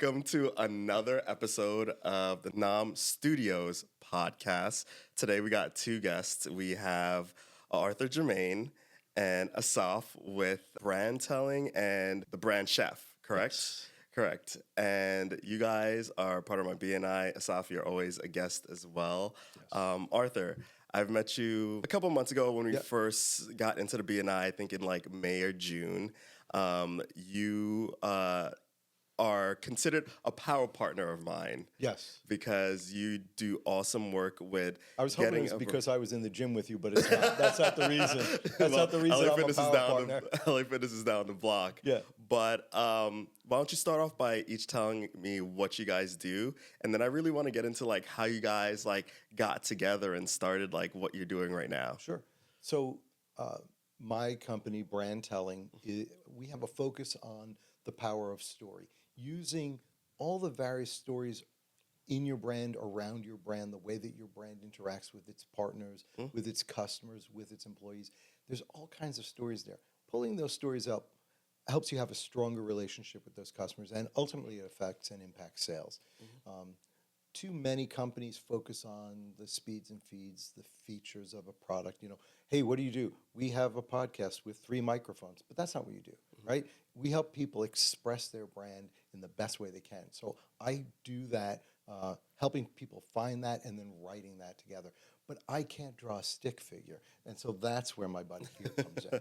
welcome to another episode of the Nam Studios podcast. Today we got two guests. We have Arthur Germain and Asaf with brand telling and the brand chef, correct? Yes. Correct. And you guys are part of my BNI. Asaf, you're always a guest as well. Yes. Arthur, I've met you a couple months ago when we Yep. first got into the BNI, I think in like May or June. You are considered a power partner of mine Yes. because you do awesome work with I was hoping getting it was a- because I was in the gym with you, but it's not. That's not the reason. That's Well, not the reason LA I'm a Fitness is power down partner. LA Fitness is down the block. Yeah. But why don't you start off by each telling me what you guys do, and then I really want to get into like how you guys like got together and started like what you're doing right now. Sure. So my company, Brand Telling, we have a focus on the power of story, using all the various stories in your brand, around your brand, the way that your brand interacts with its partners, with its customers, with its employees. There's all kinds of stories there. Pulling those stories up helps you have a stronger relationship with those customers, and ultimately it affects and impacts sales. Too many companies focus on the speeds and feeds, the features of a product. Hey, what do? We have a podcast with 3 microphones, but that's not what you do, right? We help people express their brand in the best way they can. So I do that, helping people find that and then writing that together. But I can't draw a stick figure, and so that's where my buddy here comes in.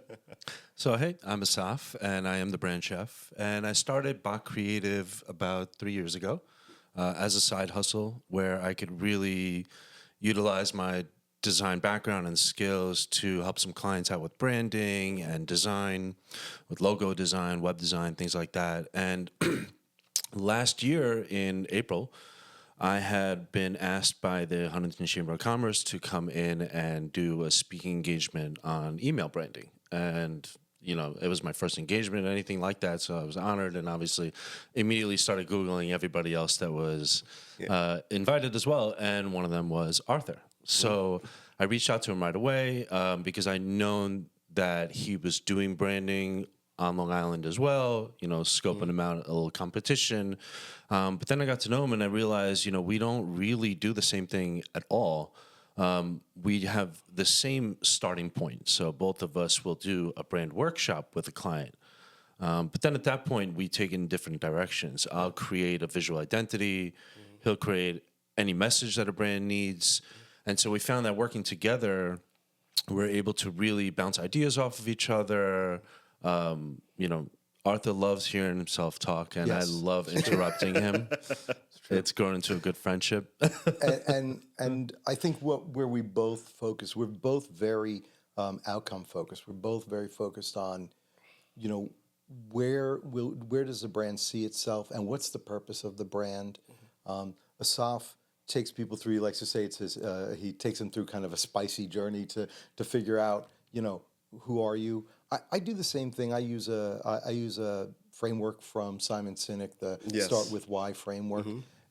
So, hey, I'm Asaf, and I am the brand chef. And I started Bach Creative about 3 years ago as a side hustle where I could really utilize my design background and skills to help some clients out with branding and design, with logo design, web design, things like that. And last year in April, I had been asked by the Huntington Chamber of Commerce to come in and do a speaking engagement on email branding. And, it was my first engagement, anything like that. So I was honored and obviously immediately started Googling everybody else that was invited as well. And one of them was Arthur. So I reached out to him right away because I known that he was doing branding on Long Island as well, scoping him out a little competition. But then I got to know him and I realized, we don't really do the same thing at all. We have the same starting point. So both of us will do a brand workshop with a client. But then at that point, we take in different directions. I'll create a visual identity. He'll create any message that a brand needs. And so we found that working together, we're able to really bounce ideas off of each other. Arthur loves hearing himself talk, and Yes. I love interrupting him. It's grown into a good friendship. and I think where we both focus, we're both very outcome focused. We're both very focused on, where does the brand see itself, and what's the purpose of the brand. Asaf takes people through. He likes to say he takes them through kind of a spicy journey to figure out, who are you. I do the same thing. I use a framework from Simon Sinek, the Yes. Start With Why framework.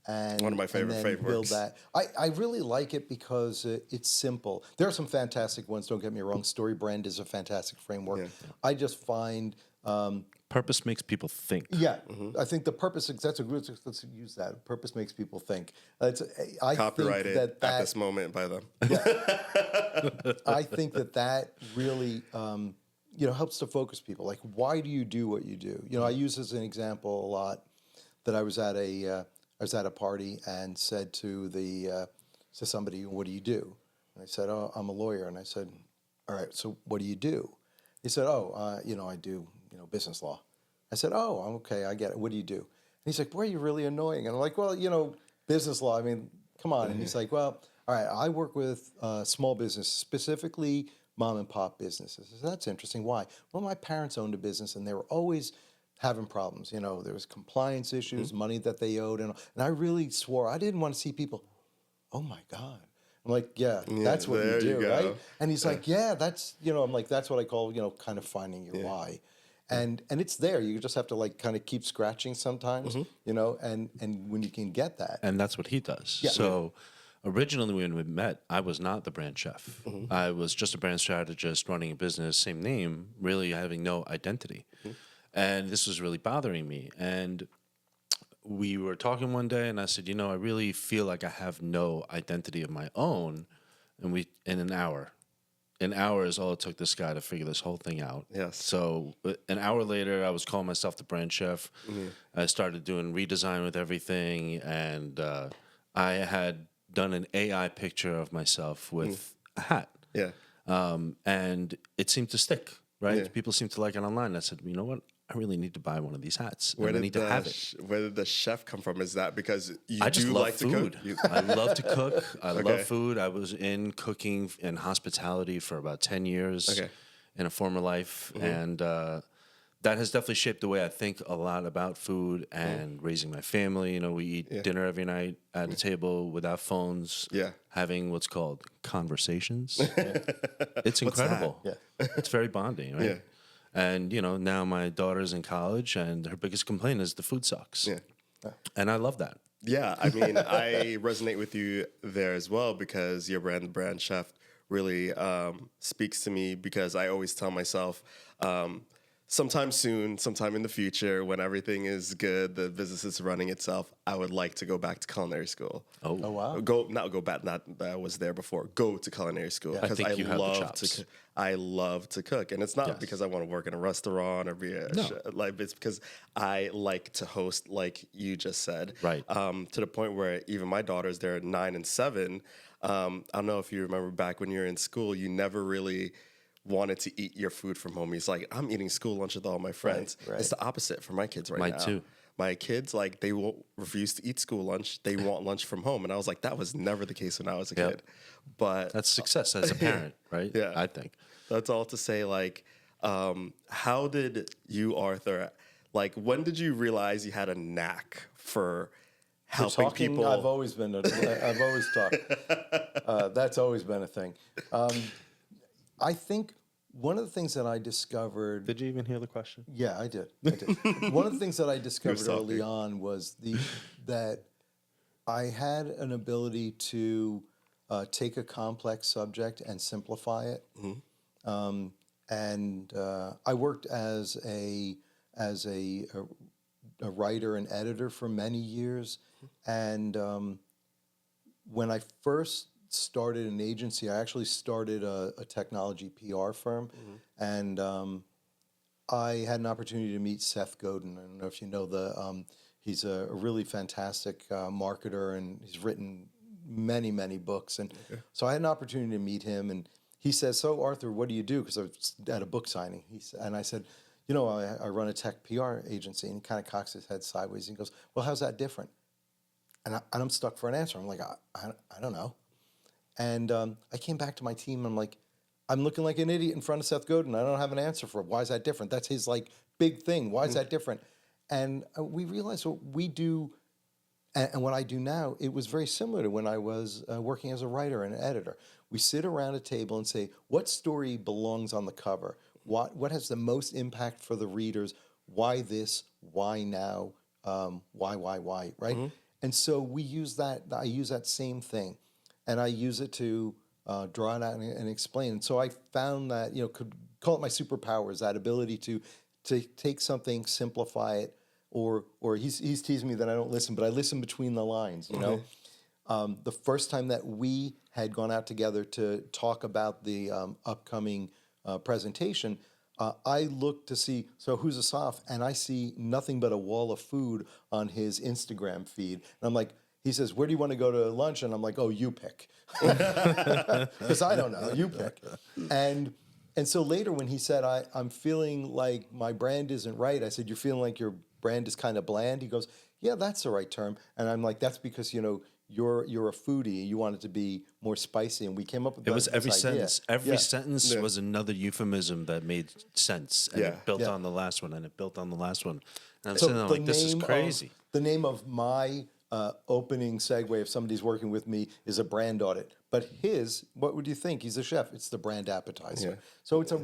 And, One of my favorite and then build frameworks. that. I really like it because it's simple. There are some fantastic ones, don't get me wrong. Story Brand is a fantastic framework. Yeah. I just find, Purpose makes people think. I think the purpose, that's a good, let's use that. Purpose makes people think. I Copyrighted think that at this moment by them. I think that really, helps to focus people. Like, why do you do what you do? I use as an example a lot that I was at a party and said to somebody, "What do you do?" And I said, "Oh, I'm a lawyer." And I said, "All right, so what do you do?" He said, "Oh, I do business law." I said, "Oh, okay, I get it. What do you do?" And he's like, "Boy, you're really annoying." And I'm like, "Well, business law. I mean, come on." And he's like, "Well, all right, I work with small business, specifically mom and pop businesses." I said, "That's interesting. Why?" "Well, my parents owned a business, and they were always having problems. There was compliance issues, money that they owed, and I really swore I didn't want to see people. Oh my God." I'm like, yeah, that's what there you you do, go. right? And he's like, yeah, that's I'm like, that's what I call kind of finding your why. And it's there. You just have to like kind of keep scratching sometimes, and when you can get that. And that's what he does. Yeah. So originally when we met, I was not the brand chef. I was just a brand strategist running a business, same name, really having no identity. And this was really bothering me. And we were talking one day, and I said, I really feel like I have no identity of my own. And in an hour is all it took this guy to figure this whole thing out. Yes. So an hour later, I was calling myself the brand chef. I started doing redesign with everything, and I had done an AI picture of myself with a hat. Yeah. And it seemed to stick, right? Yeah. People seemed to like it online. I said, you know what? I really need to buy one of these hats. Where and I did need to have it. Where did the chef come from? Is that because you I just do love like food. to cook? I love to cook. I Okay. love food. I was in cooking and hospitality for about 10 years Okay. in a former life. And that has definitely shaped the way I think a lot about food and raising my family. We eat dinner every night at a table without phones, having what's called conversations. It's incredible. Yeah. It's very bonding, right? Yeah. And, now my daughter's in college, and her biggest complaint is the food sucks. Yeah. And I love that. Yeah, I mean, I resonate with you there as well because your brand chef really speaks to me because I always tell myself sometime soon, sometime in the future, when everything is good, the business is running itself, I would like to go back to culinary school. Oh, wow. Not go back. Not that I was there before. Go to culinary school I think you have the love chops. to. I love to cook, and it's not because I want to work in a restaurant or be a chef. Like it's because I like to host, like you just said. Right. To the point where even my daughters, they're 9 and 7. I don't know if you remember back when you were in school, you never really wanted to eat your food from home. He's like, I'm eating school lunch with all my friends. Right. It's the opposite for my kids right Mine now. too. My kids, like, they won't refuse to eat school lunch. They want lunch from home. And I was like, that was never the case when I was a kid. But That's success as a parent, right? Yeah. I think. that's all to say, like, how did you, Arthur, like, when did you realize you had a knack for helping Talking, people? I've always talked. That's always been a thing. I think one of the things that I discovered. Did you even hear the question? Yeah, I did. One of the things that I discovered early talking. on was that I had an ability to take a complex subject and simplify it. And I worked as a writer and editor for many years. And when I first started an agency, I actually started a technology PR firm. And I had an opportunity to meet Seth Godin. I don't know if you know he's a really fantastic marketer, and he's written many, many books. And so I had an opportunity to meet him, and he says, "So Arthur, what do you do?" Because I was at a book signing. And I said, I run a tech PR agency. And he kind of cocks his head sideways and goes, "Well, how's that different?" And I'm stuck for an answer. I'm like, I don't know. And I came back to my team. And I'm like, I'm looking like an idiot in front of Seth Godin. I don't have an answer for it. Why is that different? That's his big thing. Why is that different? And we realized what we do and what I do now, it was very similar to when I was working as a writer and an editor. We sit around a table and say, what story belongs on the cover? What has the most impact for the readers? Why this? Why now? Why, right? And so we use that. I use that same thing, and I use it to draw it out and explain. And so I found that, could call it my superpower, is that ability to take something, simplify it, or he's teasing me that I don't listen, but I listen between the lines, The first time that we had gone out together to talk about the upcoming presentation, I looked to see, so who's Asaf? And I see nothing but a wall of food on his Instagram feed. And I'm like, he says, where do you want to go to lunch? And I'm like, oh, you pick. Because I don't know, you pick. And so later when he said, I'm feeling like my brand isn't right, I said, you're feeling like your brand is kind of bland? He goes, yeah, that's the right term. And I'm like, that's because, you're a foodie. You want it to be more spicy. And we came up with It was every this idea. sentence. Every sentence was another euphemism that made sense. And it built on the last one, and it built on the last one. And I'm sitting there like, this is crazy. The name of my opening segue, if somebody's working with me, is a brand audit. But what would you think? He's a chef. It's the brand appetizer. Yeah. So it's a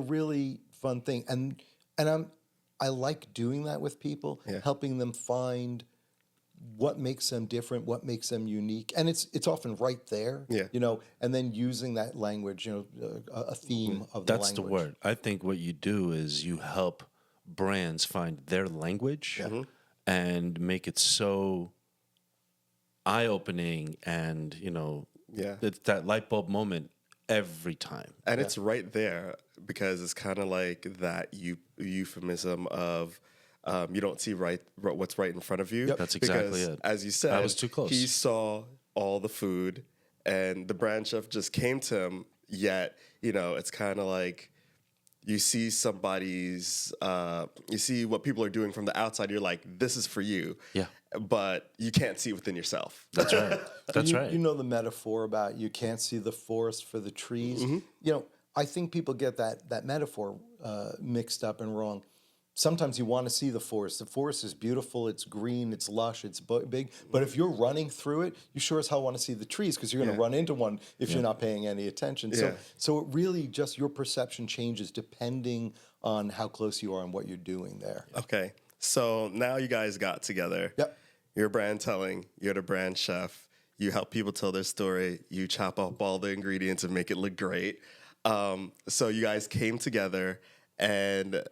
really fun thing. And I like doing that with people, helping them find what makes them different, what makes them unique. And it's often right there, and then using that language, a theme of the language. That's the word. I think what you do is you help brands find their language and make it so eye-opening and, Yeah. it's that light bulb moment every time. And it's right there because it's kind of like that euphemism of you don't see what's right in front of you. Yep. That's exactly Because, it. as you said, I was too close. he saw all the food, and the brand chef just came to him. Yet, it's kind of like you see you see what people are doing from the outside. You're like, this is for you. Yeah. But you can't see it within yourself. That's right. That's right. You know the metaphor about you can't see the forest for the trees. I think people get that metaphor mixed up and wrong. Sometimes you want to see the forest. The forest is beautiful. It's green. It's lush. It's big. But if you're running through it, you sure as hell want to see the trees because you're going to run into one if you're not paying any attention. Yeah. So it really just your perception changes depending on how close you are and what you're doing there. Okay. So now you guys got together. Yep. You're brand telling. You're the brand chef. You help people tell their story. You chop up all the ingredients and make it look great. So you guys came together and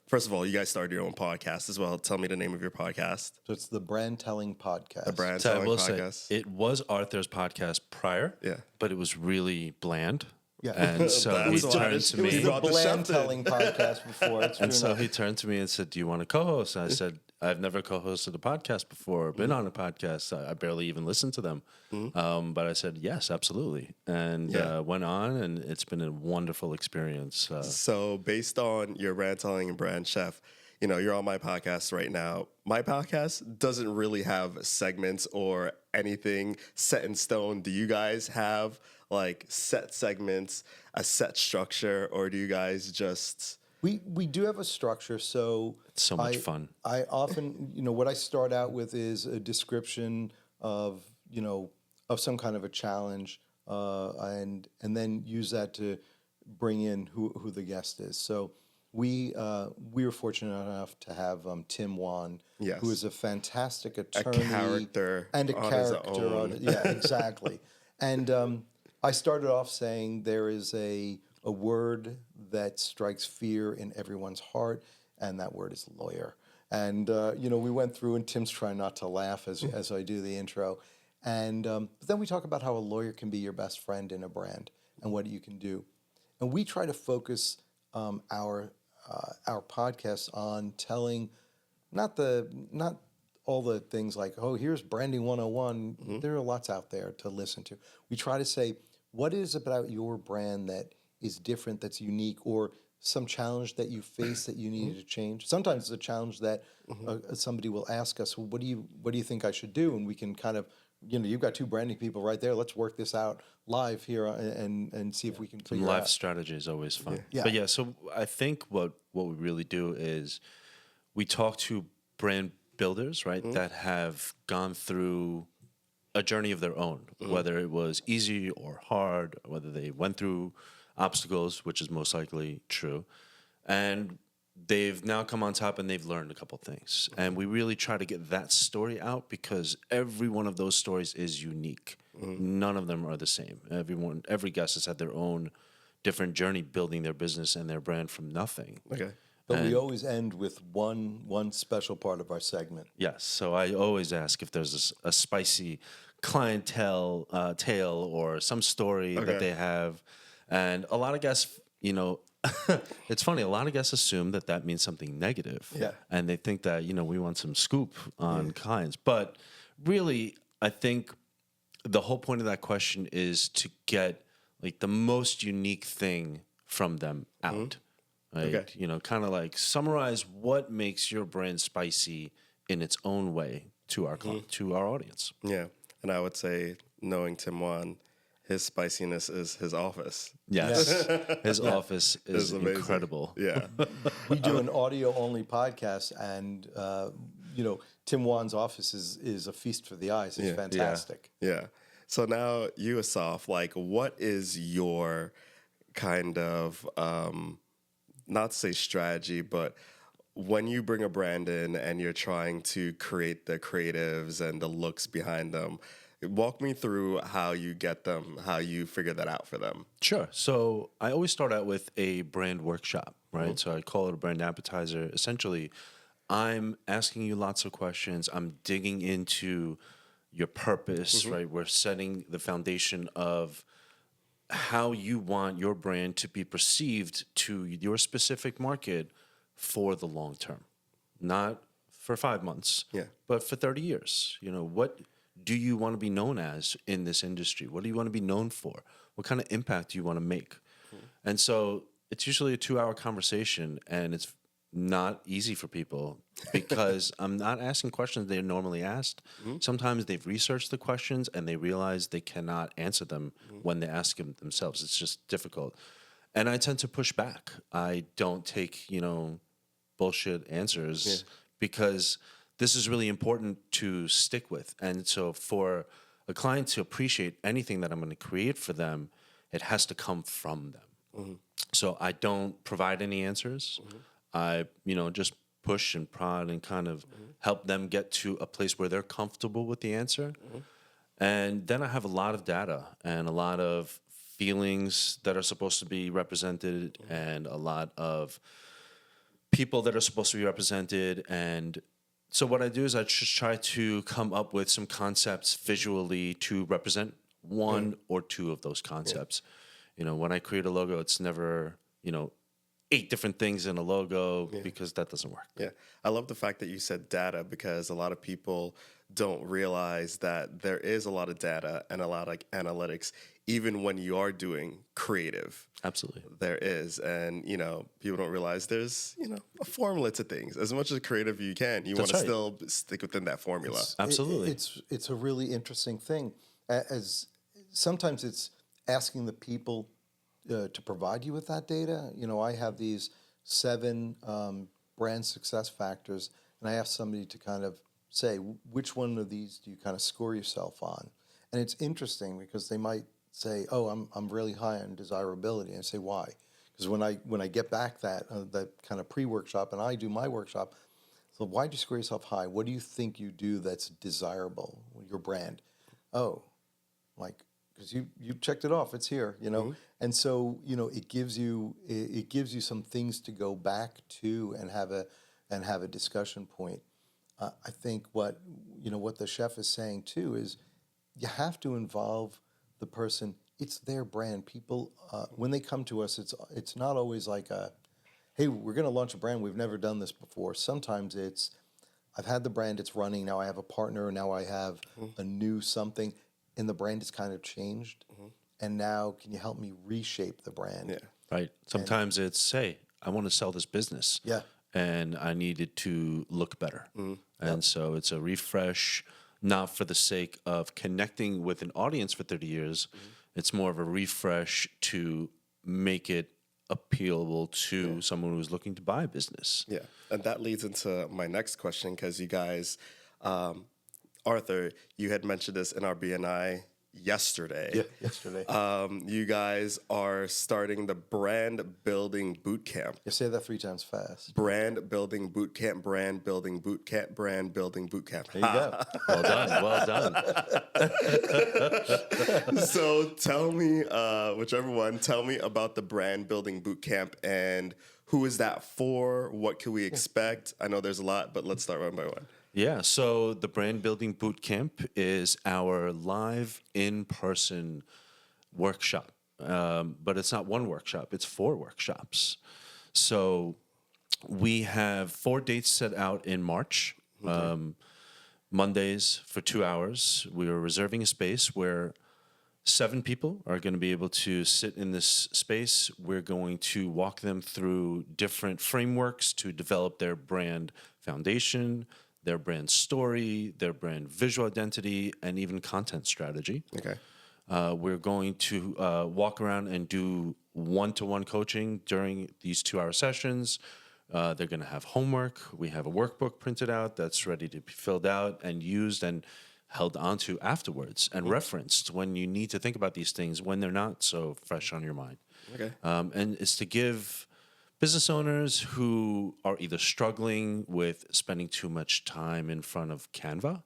first of all, you guys started your own podcast as well. Tell me the name of your podcast. So it's the Brand Telling Podcast. The Brand So I Telling will Podcast. say, it was Arthur's podcast prior, Yeah. but it was really bland. Yeah. And so That's he why turned this- to It was me. the brought the chef Bland in. Telling Podcast before. It's And true so enough. he turned to me and said, "Do you want to co-host?" And I said, "I've never co-hosted a podcast before, been on a podcast. I barely even listened to them." But I said, "Yes, absolutely," and went on, and it's been a wonderful experience. So based on your brand telling and brand chef, you're on my podcast right now. My podcast doesn't really have segments or anything set in stone. Do you guys have like set segments, a set structure, or do you guys just... We do have a structure, so It's so much fun. I often, what I start out with is a description of, of some kind of a challenge, and then use that to bring in who the guest is. So we were fortunate enough to have Tim Wan, Yes. who is a fantastic attorney, character and a on his character. own. Yeah, exactly. And I started off saying there is a word that strikes fear in everyone's heart, and that word is lawyer. And, we went through, and Tim's trying not to laugh as I do the intro. And but then we talk about how a lawyer can be your best friend in a brand and what you can do. And we try to focus our podcast on telling not all the things like, oh, here's branding 101. There are lots out there to listen to. We try to say, what is about your brand that is different, that's unique, or some challenge that you face that you needed to change? Sometimes it's a challenge that somebody will ask us, well, what do you think I should do? And we can kind of, you've got two branding people right there. Let's work this out live here and see if we can figure Live out. strategy is always fun. Yeah. But so I think what we really do is we talk to brand builders, right, that have gone through a journey of their own, whether it was easy or hard, whether they went through obstacles, which is most likely true, and they've now come on top and they've learned a couple things. And we really try to get that story out because every one of those stories is unique. None of them are the same. Every guest has had their own different journey building their business and their brand from nothing. Okay. But we always end with one special part of our segment. Yes. So I always ask if there's a spicy clientele tale or some story that they have. And a lot of guests, it's funny, a lot of guests assume that means something negative. Yeah. And they think that, we want some scoop on clients. But really, I think the whole point of that question is to get like the most unique thing from them out. Right? Okay. Kind of like summarize what makes your brand spicy in its own way to our to our audience. Yeah. And I would say, knowing Tim Wan, his spiciness is his office. Yes. His office is amazing. incredible. Yeah. We do an audio-only podcast, and Tim Wan's office is a feast for the eyes. It's fantastic. Yeah. So now you, Asaf, like, what is your kind of, not to say strategy, but when you bring a brand in and you're trying to create the creatives and the looks behind them, walk me through how you get them, how you figure that out for them. Sure. So I always start out with a brand workshop, right? So I call it a brand appetizer. Essentially, I'm asking you lots of questions. I'm digging into your purpose, right? We're setting the foundation of how you want your brand to be perceived to your specific market for the long term, not for 5 months, Yeah. but for 30 years. What do you want to be known as in this industry? What do you want to be known for? What kind of impact do you want to make? And so it's usually a 2-hour conversation, and it's not easy for people because I'm not asking questions they're normally asked. Sometimes they've researched the questions and they realize they cannot answer them when they ask them themselves. It's just difficult. And I tend to push back. I don't take, bullshit answers because this is really important to stick with. And so for a client to appreciate anything that I'm going to create for them, it has to come from them. So I don't provide any answers. I, just push and prod and kind of help them get to a place where they're comfortable with the answer. And then I have a lot of data and a lot of feelings that are supposed to be represented and a lot of people that are supposed to be represented. And so what I do is I just try to come up with some concepts visually to represent one or two of those concepts. When I create a logo, it's never, 8 different things in a logo because that doesn't work. Yeah. I love the fact that you said data because a lot of people don't realize that there is a lot of data and a lot of analytics, even when you are doing creative. Absolutely. There is. And, people don't realize there's, a formula to things. As much as creative you can, you want to still stick within that formula. Absolutely. It's a really interesting thing. As sometimes it's asking the people to provide you with that data. I have these 7 brand success factors, and I ask somebody to kind of say, which one of these do you kind of score yourself on? And it's interesting because they might say, oh, I'm really high on desirability. And I say, why? Because when I get back that kind of pre-workshop and I do my workshop, so why do you score yourself high? What do you think you do that's desirable with your brand? Oh, because you checked it off, it's here, and so it gives you some things to go back to and have a discussion point. I think what the chef is saying too is you have to involve the person. It's their brand. People when they come to us, it's not always like hey, we're going to launch a brand. We've never done this before. Sometimes it's I've had the brand, it's running. Now I have a partner. Now I have a new something. And the brand has kind of changed, and now can you help me reshape the brand? Yeah, right. Sometimes it's, hey, I want to sell this business, and I need it to look better, and so it's a refresh, not for the sake of connecting with an audience for 30 years. It's more of a refresh to make it appealable to someone who's looking to buy a business. Yeah, and that leads into my next question because you guys. Arthur, you had mentioned this in our BNI yesterday. Yeah, yesterday. You guys are starting the brand building boot camp. You say that 3 times fast. Brand building boot camp, brand building boot camp, brand building boot camp. There you go. Well done. Well done. So tell me, whichever one, tell me about the brand building boot camp and who is that for? What can we expect? I know there's a lot, but let's start one by one. Yeah, so the Brand Building Bootcamp is our live in-person workshop. But it's not one workshop, it's 4 workshops. So we have 4 dates set out in March. Mondays for 2 hours. We are reserving a space where 7 people are going to be able to sit in this space. We're going to walk them through different frameworks to develop their brand foundation, their brand story, their brand visual identity, and even content strategy. Okay. We're going to walk around and do one-to-one coaching during these 2-hour sessions. They're going to have homework. We have a workbook printed out that's ready to be filled out and used and held onto afterwards and referenced when you need to think about these things when they're not so fresh on your mind. Okay. And it's to give business owners who are either struggling with spending too much time in front of Canva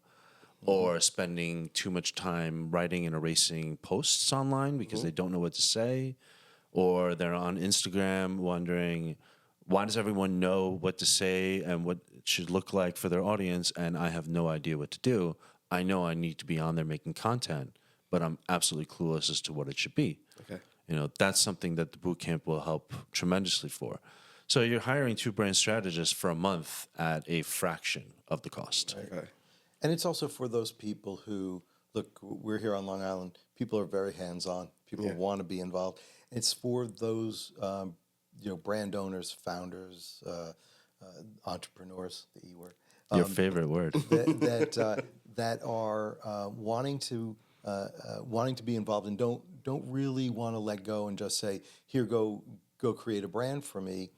or spending too much time writing and erasing posts online because they don't know what to say, or they're on Instagram wondering, why does everyone know what to say and what it should look like for their audience, and I have no idea what to do? I know I need to be on there making content, but I'm absolutely clueless as to what it should be. Okay. That's something that the boot camp will help tremendously for. So you're hiring 2 brand strategists for a month at a fraction of the cost. Okay. And it's also for those people who, look, we're here on Long Island. People are very hands-on. People want to be involved. It's for those, brand owners, founders, entrepreneurs, the E word. Your favorite word. That are wanting to be involved and don't really want to let go and just say, here, go create a brand for me.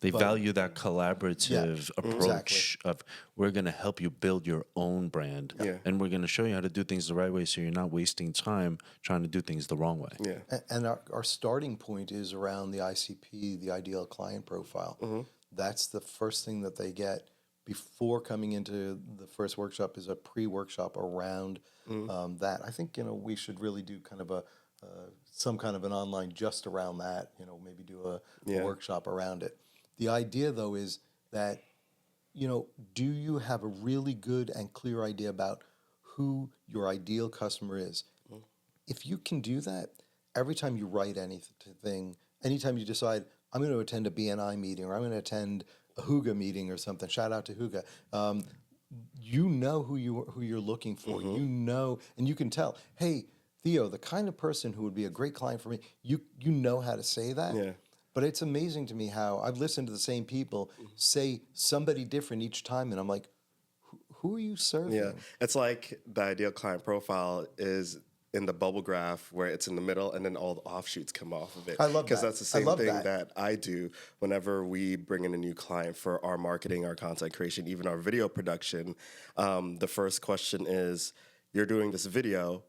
They value that collaborative approach of, we're going to help you build your own brand, and we're going to show you how to do things the right way, so you're not wasting time trying to do things the wrong way. Yeah. And our starting point is around the ICP, the ideal client profile. That's the first thing that they get before coming into the first workshop, is a pre-workshop around that. I think we should really do kind of some kind of an online just around that. Maybe do a workshop around it. The idea, though, is that do you have a really good and clear idea about who your ideal customer is? If you can do that, every time you write anything, anytime you decide, I'm going to attend a BNI meeting, or I'm going to attend a Huga meeting or something, shout out to Huga, you know who you're looking for. And you can tell, hey, Theo, the kind of person who would be a great client for me, you know how to say that. Yeah. But it's amazing to me how I've listened to the same people say somebody different each time, and I'm like, who are you serving? Yeah. It's like the ideal client profile is in the bubble graph, where it's in the middle and then all the offshoots come off of it. I love that. Because that's the same thing that I do whenever we bring in a new client for our marketing, our content creation, even our video production. The first question is, you're doing this video,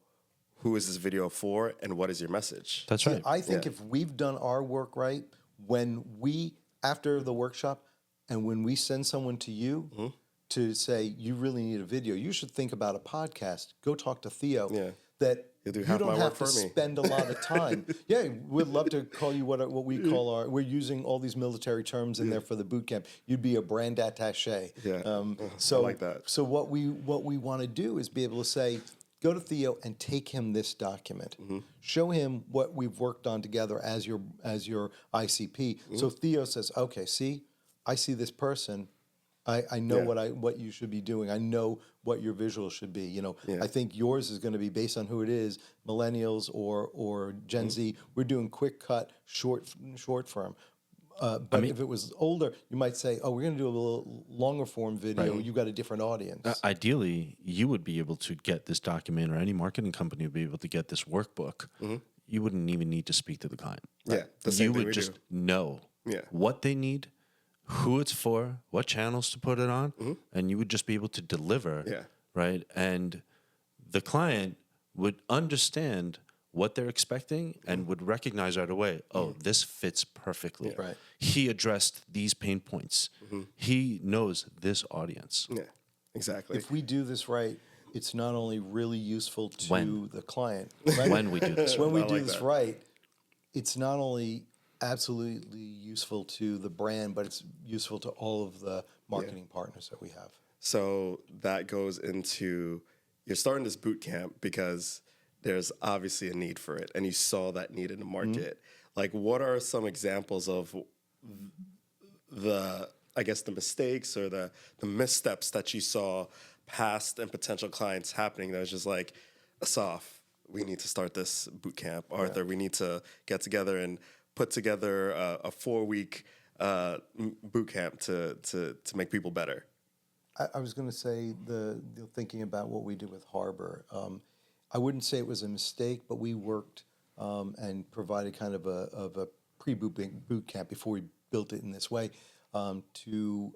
who is this video for, and what is your message? That's right. I think if we've done our work right, when we, after the workshop, and when we send someone to you to say, you really need a video, you should think about a podcast. Go talk to Theo. Yeah. That You do you half don't my work have to for me. spend a lot of time. We'd love to call you what we call we're using all these military terms in there for the boot camp. You'd be a brand attaché. Yeah. So I like that. So what we want to do is be able to say, go to Theo and take him this document. Show him what we've worked on together as your ICP. So Theo says, okay, see, I see this person. I know what you should be doing. I know what your visual should be. I think yours is going to be based on who it is, millennials or Gen Z. We're doing quick cut, short form. But if it was older, you might say, oh, we're going to do a little longer form video. Right. You got a different audience. Ideally, you would be able to get this document, or any marketing company would be able to get this workbook. You wouldn't even need to speak to the client. Yeah. The same You thing would we just do. know what they need, who it's for, what channels to put it on, and you would just be able to deliver, right? And the client would understand what they're expecting and would recognize right away, oh, this fits perfectly. Right. He addressed these pain points. He knows this audience. Yeah. Exactly. If we do this right, it's not only really useful to When? the client. When we do this. When we I do like this that. right, it's not only absolutely useful to the brand, but it's useful to all of the marketing partners that we have. So that goes into, you're starting this boot camp because there's obviously a need for it, and you saw that need in the market. Like, what are some examples of the mistakes or the missteps that you saw past and potential clients happening that was just like, Asaf, we need to start this boot camp. Arthur, we need to get together and put together a 4-week boot camp to make people better. I was going to say, the thinking about what we did with Harbor, I wouldn't say it was a mistake, but we worked and provided kind of a pre-boot camp before we built it in this way to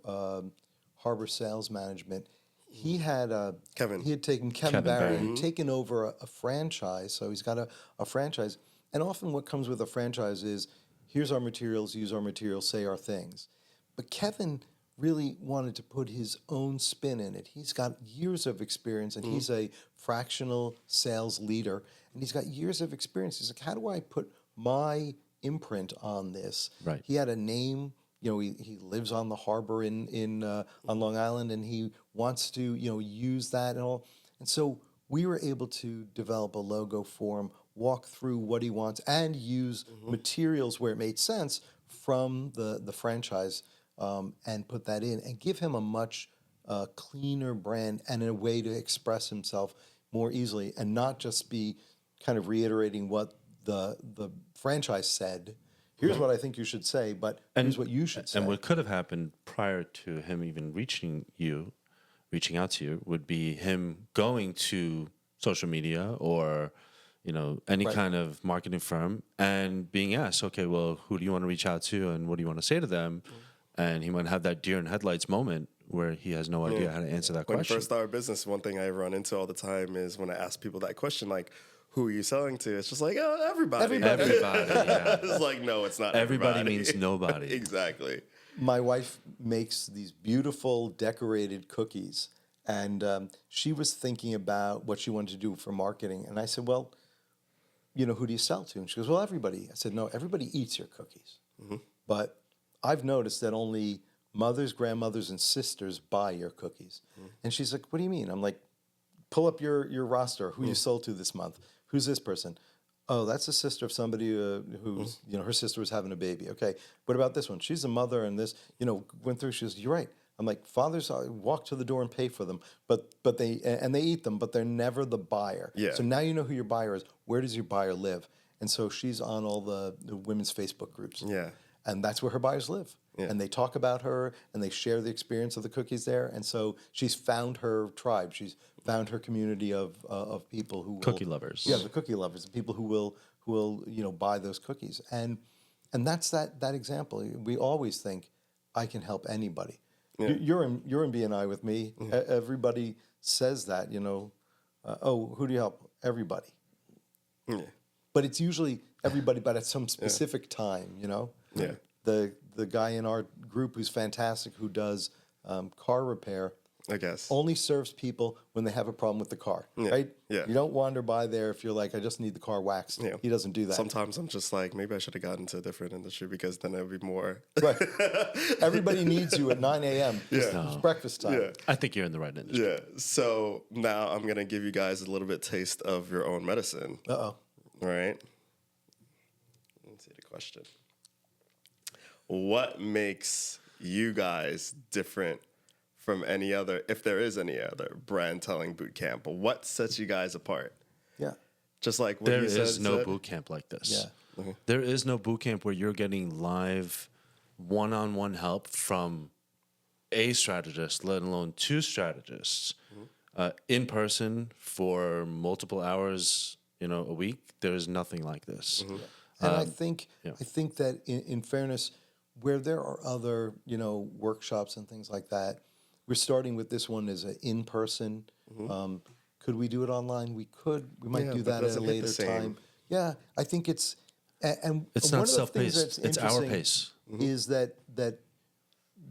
Harbor Sales Management. He had Kevin. He had taken Kevin Barry, had taken over a franchise, so he's got a franchise. And often what comes with a franchise is, here's our materials, use our materials, say our things. But Kevin really wanted to put his own spin in it. He's got years of experience, and he's a fractional sales leader, and he's got years of experience. He's like, how do I put my imprint on this? Right. He had a name he lives on the harbor in on Long Island, and he wants to use that and all. And so we were able to develop a logo for him, walk through what he wants, and use materials where it made sense from the franchise, and put that in and give him a much cleaner brand and a way to express himself more easily, and not just be kind of reiterating what the franchise said. Here's what I think you should say, but here's what you should say. And what could have happened prior to him even reaching out to you, would be him going to social media or any kind of marketing firm and being asked, okay, well, who do you want to reach out to and what do you want to say to them? And he might have that deer in headlights moment where he has no idea how to answer that When I question. first started business, one thing I run into all the time is when I ask people that question, like, who are you selling to? It's just like, oh, everybody. Everybody, yeah. It's like, no, it's not Everybody means nobody. Exactly. My wife makes these beautiful decorated cookies, and she was thinking about what she wanted to do for marketing. And I said, well, who do you sell to? And she goes, well, everybody. I said, no, everybody eats your cookies. But I've noticed that only mothers, grandmothers, and sisters buy your cookies. And she's like, what do you mean? I'm like, pull up your roster. Who you sold to this month? Who's this person? Oh, that's a sister of somebody who's, her sister was having a baby. Okay, what about this one? She's a mother, and this, went through. She goes, you're right. I'm like, fathers walk to the door and pay for them, but they eat them, but they're never the buyer. Yeah. So now you know who your buyer is. Where does your buyer live? And so she's on all the women's Facebook groups. Yeah. And that's where her buyers live. Yeah. And they talk about her, and they share the experience of the cookies there. And so she's found her tribe. She's found her community of people who Cookie lovers. Yeah, the cookie lovers, the people who will buy those cookies. And that's that example. We always think, I can help anybody. Yeah. You're in BNI with me. Everybody says that. Oh, who do you help? Everybody. Yeah. But it's usually everybody, but at some specific time. Yeah. The guy in our group who's fantastic, who does car repair, I guess. only serves people when they have a problem with the car, right? Yeah. You don't wander by there if you're like, I just need the car waxed. Yeah. He doesn't do that. Sometimes I'm just like, maybe I should have gotten into a different industry because then it would be more. Right. Everybody needs you at 9 a.m. It's breakfast time. Yeah. I think you're in the right industry. Yeah. So now I'm going to give you guys a little bit taste of your own medicine. Uh-oh. All right. Let's see the question. What makes you guys different from any other, if there is any other, brand telling boot camp? What sets you guys apart? Yeah. Just like what There you said. is no boot camp like this. Yeah. There is no boot camp where you're getting live one-on-one help from a strategist, let alone two strategists, in person for multiple hours, a week. There is nothing like this. And I think that in fairness, where there are other, workshops and things like that, we're starting with this one as an in-person. Could we do it online? We could. We might do that at a later time. Yeah, I think it's and It's one not of the things self-paced. that's It's our interesting pace. is that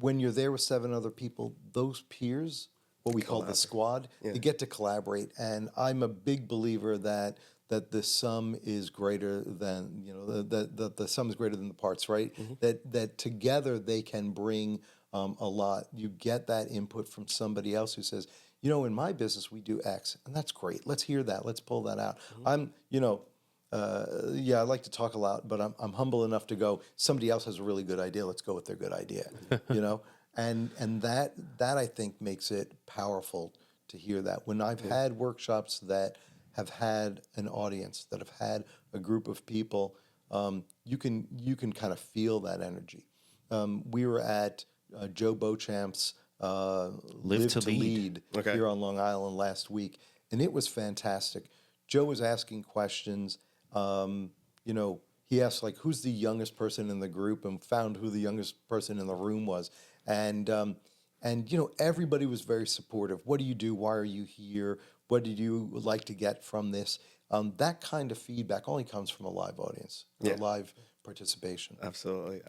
when you're there with 7 other people, those peers, what we call the squad, they get to collaborate. And I'm a big believer that the sum is greater than the sum is greater than the parts, right? That together they can bring a lot. You get that input from somebody else who says, in my business we do X, and that's great. Let's hear that. Let's pull that out. I like to talk a lot, but I'm humble enough to go, somebody else has a really good idea. Let's go with their good idea, and that I think makes it powerful to hear that. When I've had workshops that have had an audience, that have had a group of people, you can kind of feel that energy. We were at Joe Beauchamp's Live to Lead here on Long Island last week, and it was fantastic. Joe was asking questions. He asked, like, who's the youngest person in the group, and found who the youngest person in the room was. And everybody was very supportive. What do you do? Why are you here? What did you like to get from this? That kind of feedback only comes from a live audience, a live participation. Absolutely.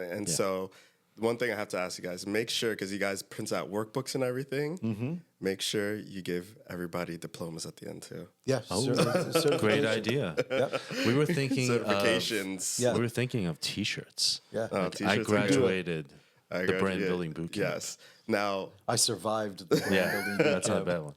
And so one thing I have to ask you guys, make sure, because you guys print out workbooks and everything, make sure you give everybody diplomas at the end too. Yeah. Great idea. Yep. We were thinking Certifications. Yeah. we were thinking of T-shirts. Yeah. Oh, I t-shirts are good. graduated I the brand graduated. building boot camp. Yes. Now, I survived the brand Yeah, building boot that's not a camp. bad one.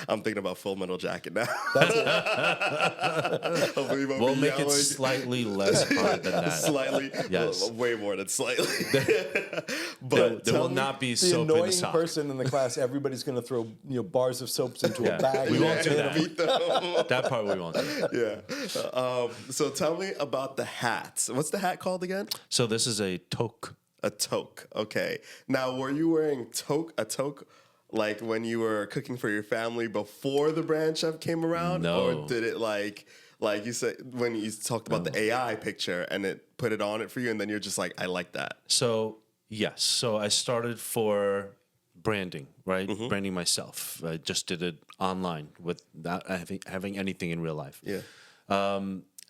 I'm thinking about Full Metal Jacket now. That's it. Hopefully you won't We'll be make it yelling. slightly less hard than that. Slightly. Yes. Well, way more than slightly. There But will tell me- not be The soap in the annoying sock. person in the class, everybody's going to throw bars of soaps into Yeah. a bag. We won't do and that. beat them. That part we won't do. Yeah. So tell me about the hats. What's the hat called again? So this is a toque. A toque. Okay. Now, were you wearing a toque like when you were cooking for your family before the brand chef came around? No. Or did it like you said when you talked about the AI picture and it put it on it for you and then you're just like, I like that. So yes, so I started for branding, right? Branding myself. I just did it online without having anything in real life. Yeah.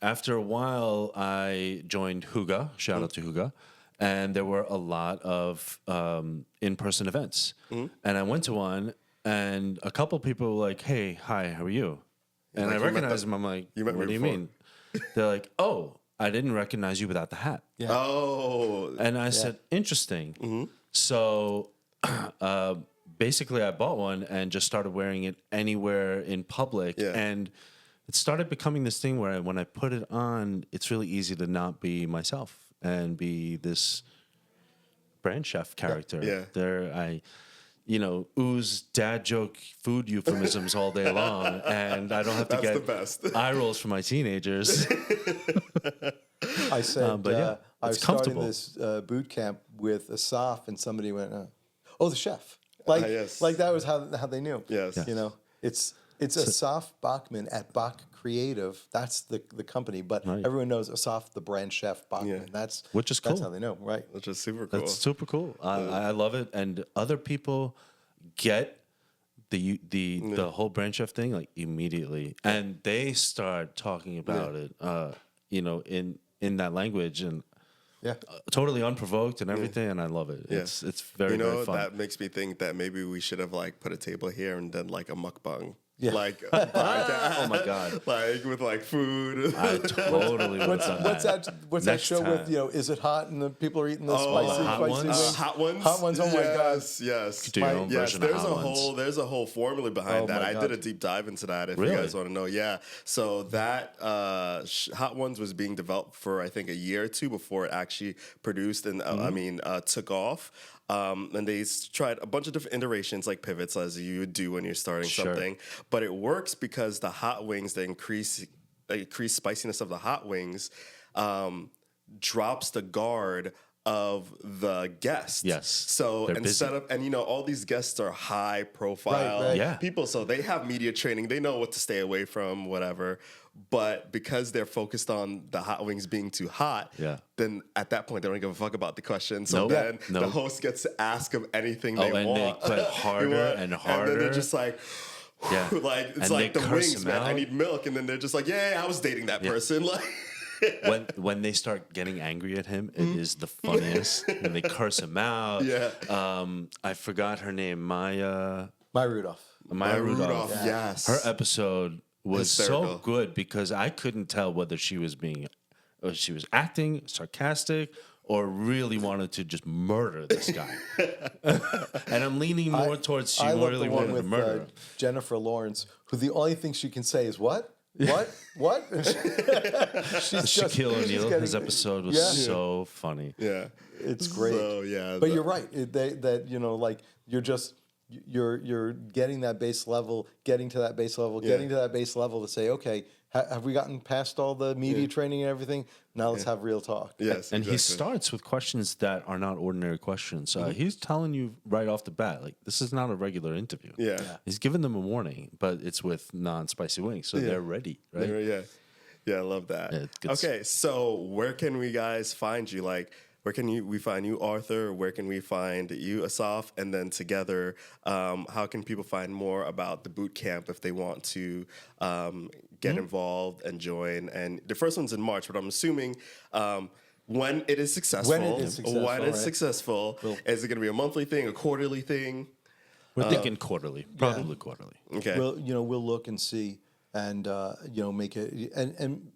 After a while, I joined Huga. Shout out to Huga. And there were a lot of in-person events. And I went to one, and a couple people were like, hey, hi, how are you? And like, I you met recognized them- them. I'm like, you met me what do you before." mean? They're like, oh, I didn't recognize you without the hat. Yeah. Oh. And I said, interesting. So basically, I bought one and just started wearing it anywhere in public. Yeah. And it started becoming this thing where when I put it on, it's really easy to not be myself and be this brand chef character. Yeah. There, I ooze dad joke food euphemisms all day long, and I don't have to That's the get best. eye rolls from my teenagers. I said, but yeah, I was it's starting comfortable. this boot camp with Asaf, and somebody went, "Oh, the chef!" Like, yes. like that was how they knew. Yes. You know, it's Asaf Bachman at Bach Creative. That's the company, but Right. everyone knows Asaf, the brand chef Bachman. Yeah. That's Which is That's cool. how they know, right? Which is super cool. That's super cool. I love it, and other people get the whole brand chef thing like immediately, and they start talking about it, in that language, and Yeah. totally unprovoked and everything, and I love it. Yeah. It's very very fun. that makes me think that maybe we should have like put a table here and done like a mukbang. Yeah. Like podcast. Oh my God. Like with like food. I totally would have done What's that? What's that Next show with? time. Is it hot and the people are eating the Oh, spicy, hot spicy ones? wings? Hot ones. Hot ones. Oh my god. Yes. Do your own Yes, version of there's hot a ones. whole formula behind Oh that. my I God. did a deep dive into that if you Really? guys want to know. Yeah. So that Hot Ones was being developed for I think a year or two before it actually produced and took off. And they tried a bunch of different iterations, like pivots, as you would do when you're starting Sure. something. But it works because the hot wings, the increased spiciness of the hot wings, drops the guard of the guest. Yes. So They're instead busy. of, all these guests are high profile Right. Yeah. people, so they have media training, they know what to stay away from, whatever. But because they're focused on the hot wings being too hot, Yeah. then at that point they don't give a fuck about the question. So Nope. then Yeah. the Nope. host gets to ask them anything Oh, they and want. they put harder You want- and And then harder. they're just like, Yeah. like it's And like they the curse wings, them man. I out. need milk, and then they're just like, yeah, I was dating that person. Like, when they start getting angry at him, it is the funniest. And they curse him out. Yeah. I forgot her name, Maya Rudolph. Rudolph. yes. Her episode was so Hysterical. good because I couldn't tell whether she was acting sarcastic or really wanted to just murder this guy. And I'm leaning more towards she I love really the one wanted to with murder him. Jennifer Lawrence, who the only thing she can say is what? What? And she's Shaquille she's O'Neal, getting- his episode was Yeah. so funny. Yeah. It's great. So, yeah. But you're right. Like you're getting that base level, getting to that base level, getting to that base level to say, okay, have we gotten past all the media training and everything? Now let's have real talk. Yes. And he exactly. starts with questions that are not ordinary questions. He's telling you right off the bat, like, this is not a regular interview. Yeah. He's giving them a warning, but it's with non-spicy wings, so they're ready, right? Yeah. Yeah, I love that. Yeah, it gets- Okay, so where can we guys find you? Like, where can we find you, Arthur? Where can we find you, Asaf? And then together, how can people find more about the boot camp if they want to get involved and join? And the first one's in March, but I'm assuming when it is successful. When it is successful, When it's right. successful. Is it going to be a monthly thing, a quarterly thing? We're thinking quarterly, probably quarterly. Okay. We'll look and see, and make it and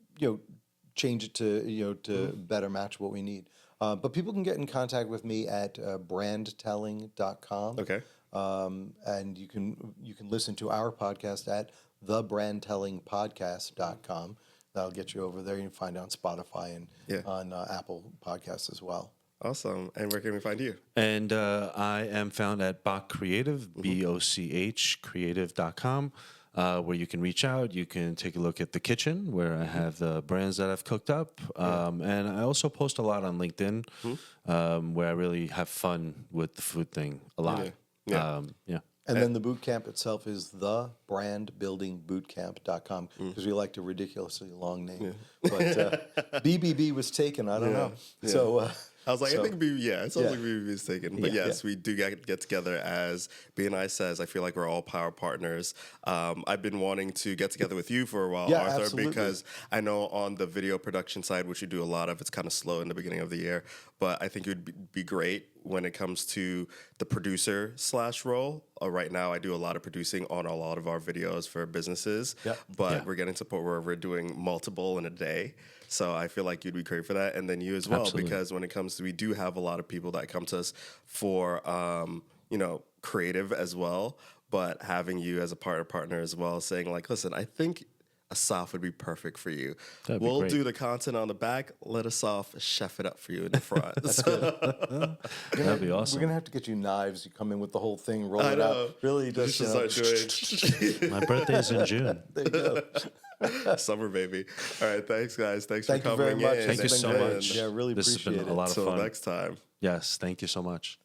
change it to better match what we need. But people can get in contact with me at brandtelling.com. Okay. And you can listen to our podcast at thebrandtellingpodcast.com. That'll get you over there. You can find it on Spotify and on Apple Podcasts as well. Awesome. And where can we find you? And I am found at Bach Creative, BOCH creative.com, where you can reach out. You can take a look at the kitchen where I have the brands that I've cooked up. And I also post a lot on LinkedIn where I really have fun with the food thing a lot. And then the boot camp itself is thebrandbuildingbootcamp.com because we like a ridiculously long name. But BBB was taken. I don't know. Yeah. So I was like, I think it sounds like BBB is taken. But yes, Yeah. we do get together as BNI says. I feel like we're all power partners. I've been wanting to get together with you for a while, Yeah, Arthur, absolutely. because I know on the video production side, which you do a lot of, it's kind of slow in the beginning of the year. But I think it would be great when it comes to the producer / role. Right now, I do a lot of producing on a lot of our videos for businesses. But we're getting to the point where we're doing multiple in a day. So I feel like you'd be great for that. And then you as well, Absolutely. because when it comes to, we do have a lot of people that come to us for, creative as well. But having you as a partner as well, saying like, listen, I think Asaf would be perfect for you. That'd be We'll great. do the content on the back. Let Asaf chef it up for you in the front. That'd be awesome. we're going to have to get you knives. You come in with the whole thing, roll I it know. out. Really You just, should start doing My birthday's in June. there you go. summer baby. All right, thanks guys. Thanks Thank for you coming very much. in. Thank you It's so been great. much. Yeah, really This has appreciate been a it. lot of Until fun. next time. Yes, thank you so much.